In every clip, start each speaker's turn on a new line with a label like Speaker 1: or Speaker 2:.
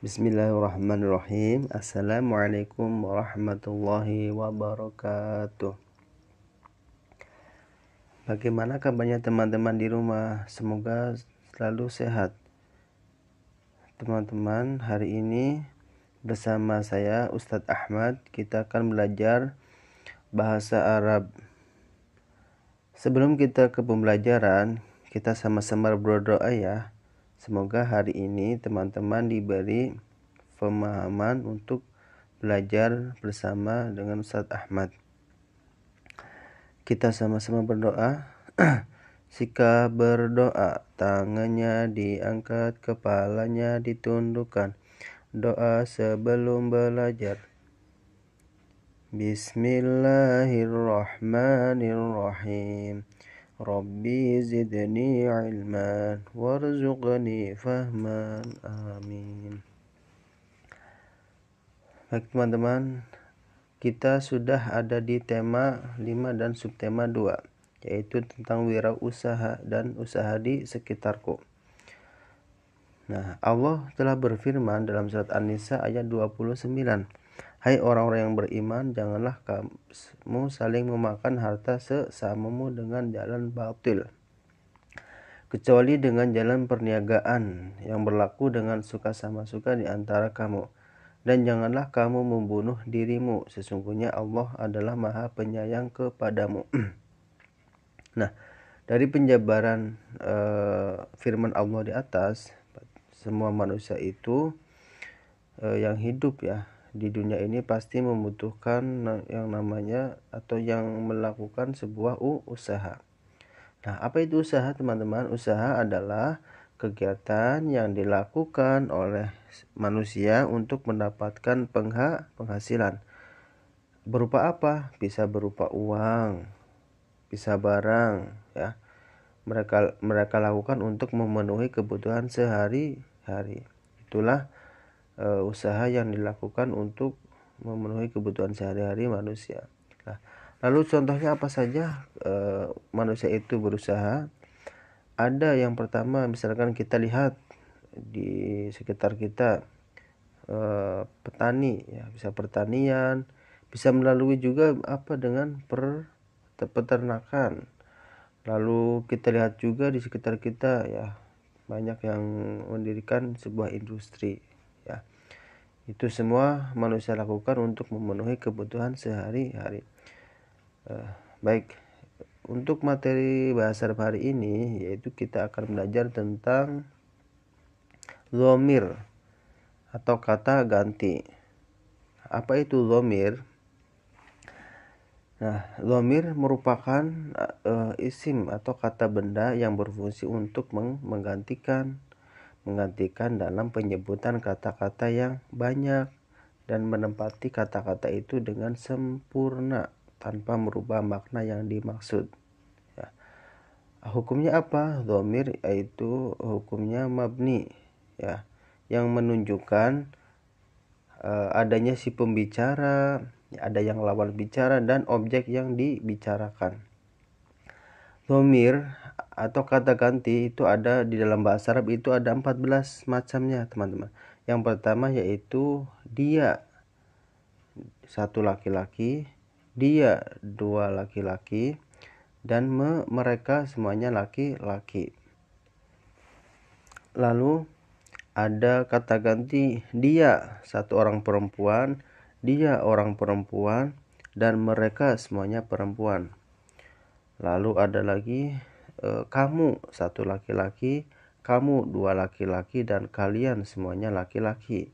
Speaker 1: Bismillahirrahmanirrahim. Assalamualaikum warahmatullahi wabarakatuh. Bagaimana kabarnya teman-teman di rumah? Semoga selalu sehat. Teman-teman, hari ini bersama saya Ustadz Ahmad, kita akan belajar bahasa Arab. Sebelum kita ke pembelajaran, kita sama-sama berdoa ya. Semoga hari ini teman-teman diberi pemahaman untuk belajar bersama dengan Ustadz Ahmad. Kita sama-sama berdoa. Jika berdoa, tangannya diangkat, kepalanya ditundukkan. Doa sebelum belajar. Bismillahirrahmanirrahim. Rabbi zidni ilman warzuqni fahman. Amin. Baik teman-teman, kita sudah ada di tema 5 dan subtema 2, yaitu tentang wirausaha dan usaha di sekitarku. Nah, Allah telah berfirman dalam surat An-Nisa ayat 29. Hai orang-orang yang beriman, janganlah kamu saling memakan harta sesamamu dengan jalan batil, kecuali dengan jalan perniagaan yang berlaku dengan suka sama suka di antara kamu. Dan janganlah kamu membunuh dirimu, sesungguhnya Allah adalah Maha Penyayang kepadamu. Nah, dari penjabaran firman Allah di atas, semua manusia itu yang hidup ya di dunia ini pasti membutuhkan yang namanya atau yang melakukan sebuah usaha. Nah, apa itu usaha teman-teman? Usaha adalah kegiatan yang dilakukan oleh manusia untuk mendapatkan penghasilan. Berupa apa? Bisa berupa uang, bisa barang ya. Mereka lakukan untuk memenuhi kebutuhan sehari-hari. Itulah usaha yang dilakukan untuk memenuhi kebutuhan sehari-hari manusia. Nah, lalu contohnya apa saja manusia itu berusaha? Ada yang pertama, misalkan kita lihat di sekitar kita petani ya, bisa pertanian, bisa melalui juga dengan peternakan. Lalu kita lihat juga di sekitar kita ya, banyak yang mendirikan sebuah industri ya. Itu semua manusia lakukan untuk memenuhi kebutuhan sehari-hari. Baik, untuk materi bahasa Arab hari ini, yaitu kita akan belajar tentang dhamir atau kata ganti. Apa itu dhamir? Nah, dhamir merupakan isim atau kata benda yang berfungsi untuk menggantikan dalam penyebutan kata-kata yang banyak dan menempati kata-kata itu dengan sempurna tanpa merubah makna yang dimaksud ya. Hukumnya apa? Dhamir yaitu hukumnya mabni ya, yang menunjukkan adanya si pembicara, ada yang lawan bicara dan objek yang dibicarakan. Dhamir atau kata ganti itu ada di dalam bahasa Arab, itu ada 14 macamnya teman-teman. Yang pertama yaitu dia, satu laki-laki, dia, dua laki-laki, dan mereka semuanya laki-laki. Lalu ada kata ganti dia, satu orang perempuan, dia orang perempuan, dan mereka semuanya perempuan. Lalu ada lagi kamu, satu laki-laki, kamu dua laki-laki, dan kalian semuanya laki-laki.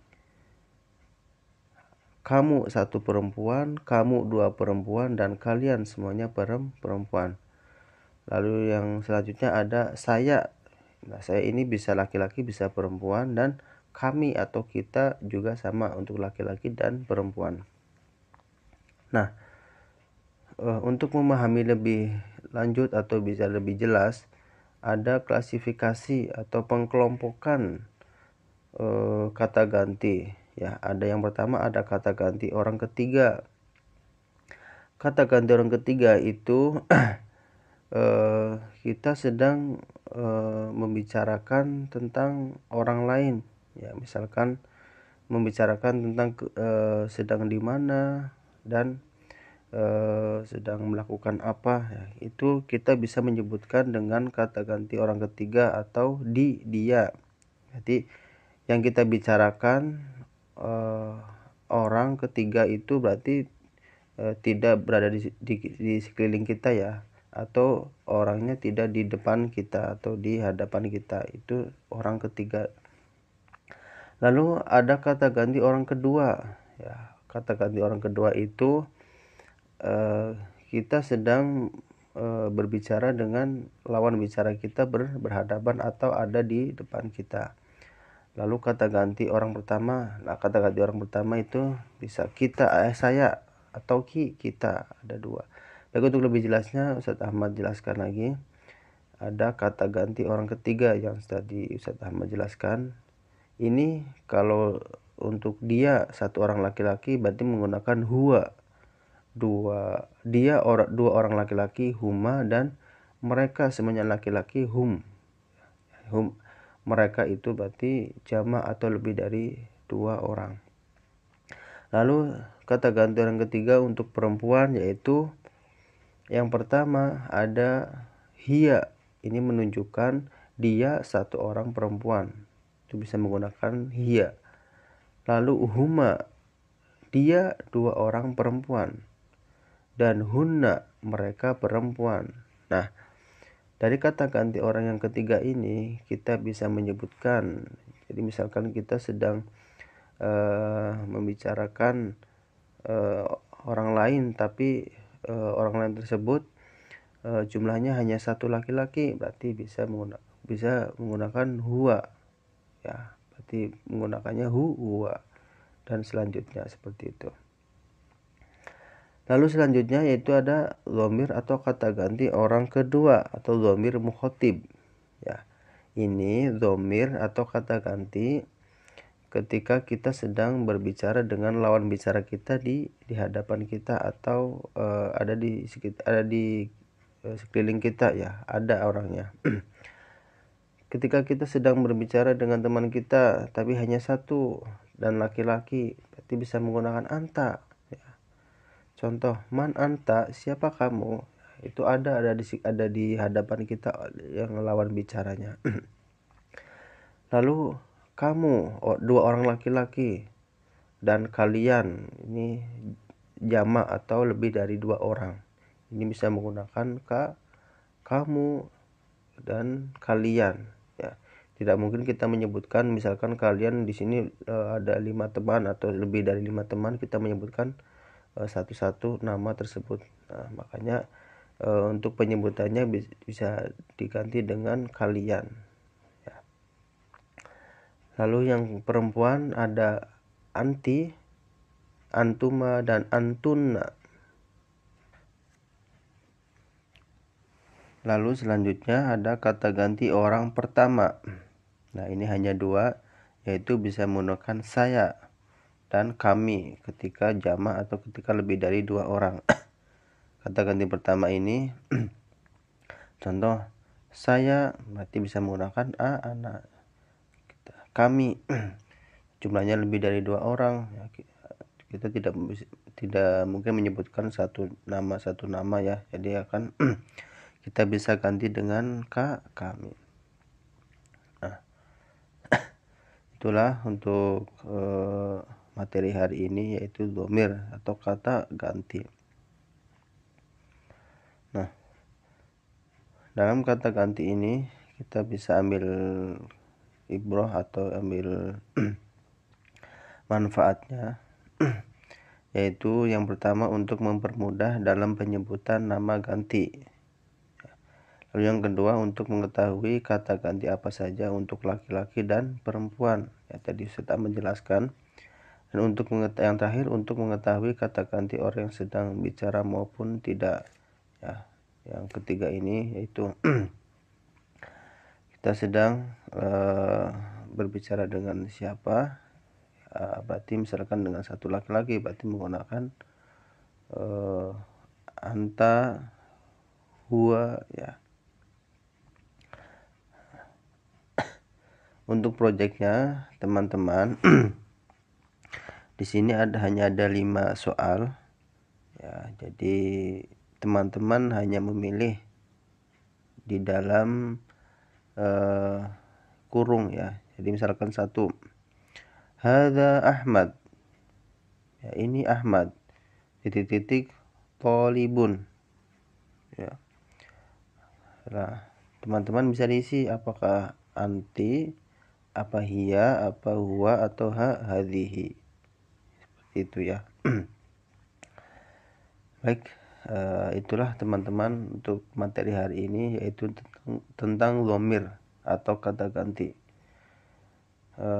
Speaker 1: Kamu satu perempuan, kamu dua perempuan, dan kalian semuanya perempuan. Lalu yang selanjutnya ada saya. Nah, saya ini bisa laki-laki, bisa perempuan, dan kami atau kita juga sama untuk laki-laki dan perempuan. Nah, untuk memahami lebih lanjut atau bisa lebih jelas, ada klasifikasi atau pengkelompokan kata ganti ya. Ada yang pertama, ada kata ganti orang ketiga. Kata ganti orang ketiga itu kita sedang membicarakan tentang orang lain ya. Misalkan membicarakan tentang sedang di mana dan sedang melakukan apa, ya, itu kita bisa menyebutkan dengan kata ganti orang ketiga atau dia. Jadi yang kita bicarakan orang ketiga itu berarti tidak berada di sekeliling kita ya, atau orangnya tidak di depan kita atau di hadapan kita, itu orang ketiga. Lalu ada kata ganti orang kedua ya. Kata ganti orang kedua itu kita sedang berbicara dengan lawan bicara kita berhadapan atau ada di depan kita. Lalu kata ganti orang pertama, kata ganti orang pertama itu bisa kita, saya, atau kita, ada dua. Baik, untuk lebih jelasnya Ustadz Ahmad jelaskan lagi. Ada kata ganti orang ketiga yang tadi Ustadz Ahmad jelaskan. Ini kalau untuk dia satu orang laki-laki berarti menggunakan huwa. Dua orang laki-laki, huma, dan mereka semuanya laki-laki, hum. Mereka itu berarti jama' atau lebih dari 2 orang. Lalu kata ganti orang ketiga untuk perempuan yaitu yang pertama ada hiya. Ini menunjukkan dia satu orang perempuan. Itu bisa menggunakan hiya. Lalu huma, dia 2 orang perempuan. Dan hunna, mereka perempuan. Nah, dari kata ganti orang yang ketiga ini kita bisa menyebutkan, jadi misalkan kita sedang membicarakan orang lain, tapi orang lain tersebut jumlahnya hanya satu laki-laki, berarti bisa menggunakan huwa ya, berarti menggunakannya huwa, dan selanjutnya seperti itu. Lalu selanjutnya yaitu ada dhamir atau kata ganti orang kedua atau dhamir mukhotib. Ya, ini dhamir atau kata ganti ketika kita sedang berbicara dengan lawan bicara kita di hadapan kita atau ada di sekeliling kita ya, ada orangnya. Ketika kita sedang berbicara dengan teman kita tapi hanya satu dan laki-laki, berarti bisa menggunakan anta. Contoh, man anta, siapa kamu? Itu ada di hadapan kita yang lawan bicaranya. Lalu kamu, 2 orang laki-laki, dan kalian, ini jama' atau lebih dari 2 orang. Ini bisa menggunakan kamu dan kalian ya. Tidak mungkin kita menyebutkan misalkan kalian di sini ada 5 teman atau lebih dari 5 teman, kita menyebutkan satu-satu nama tersebut. Nah, makanya untuk penyebutannya bisa diganti dengan kalian ya. Lalu yang perempuan ada anti, antuma, dan antunna. Lalu selanjutnya ada kata ganti orang pertama. Nah, ini hanya 2, yaitu bisa menggunakan saya dan kami ketika jama' atau ketika lebih dari 2 orang. Kata ganti pertama ini contoh, saya berarti bisa menggunakan ana. Kami jumlahnya lebih dari 2 orang ya, kita tidak mungkin menyebutkan satu nama ya, jadi akan kita bisa ganti dengan kami. Nah, itulah untuk materi hari ini, yaitu dhamir atau kata ganti. Nah, dalam kata ganti ini kita bisa ambil ibrah atau ambil manfaatnya, yaitu yang pertama untuk mempermudah dalam penyebutan nama ganti. Lalu yang kedua untuk mengetahui kata ganti apa saja untuk laki-laki dan perempuan. Ya, tadi sudah menjelaskan. Dan untuk yang terakhir untuk mengetahui kata ganti orang yang sedang bicara maupun tidak. Ya, yang ketiga ini yaitu kita sedang berbicara dengan siapa. Berarti misalkan dengan satu laki-laki berarti menggunakan anta, huwa ya. Untuk proyeknya teman-teman Di sini hanya ada 5 soal. Ya, jadi teman-teman hanya memilih di dalam kurung ya. Jadi misalkan 1, hadza Ahmad. Ya, ini Ahmad. Titik-titik thalibun. Ya. Nah, teman-teman bisa diisi apakah anti, apa hiya, apa huwa, atau hadhihi. Seperti itu ya. Baik, itulah teman-teman untuk materi hari ini, yaitu tentang dhamir atau kata ganti.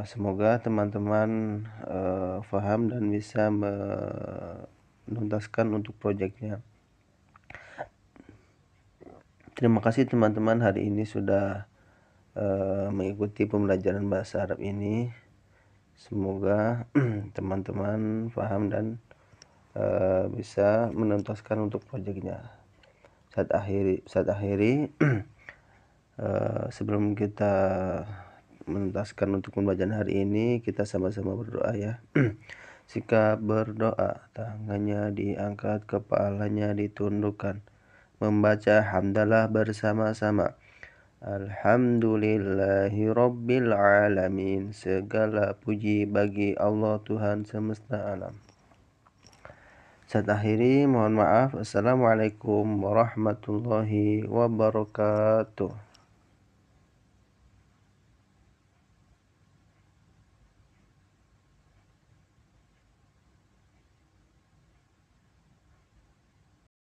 Speaker 1: Semoga teman-teman paham dan bisa menuntaskan untuk proyeknya. Terima kasih teman-teman hari ini sudah mengikuti pembelajaran bahasa Arab ini. Semoga teman-teman paham dan bisa menuntaskan untuk proyeknya. Saat akhiri sebelum kita menuntaskan untuk pembelajaran hari ini, kita sama-sama berdoa ya. Sikap berdoa, tangannya diangkat, kepalanya ditundukkan, membaca hamdalah bersama-sama. Alhamdulillahi Rabbil Alamin. Segala puji bagi Allah Tuhan semesta alam. Saat akhiri, mohon maaf. Assalamualaikum warahmatullahi wabarakatuh.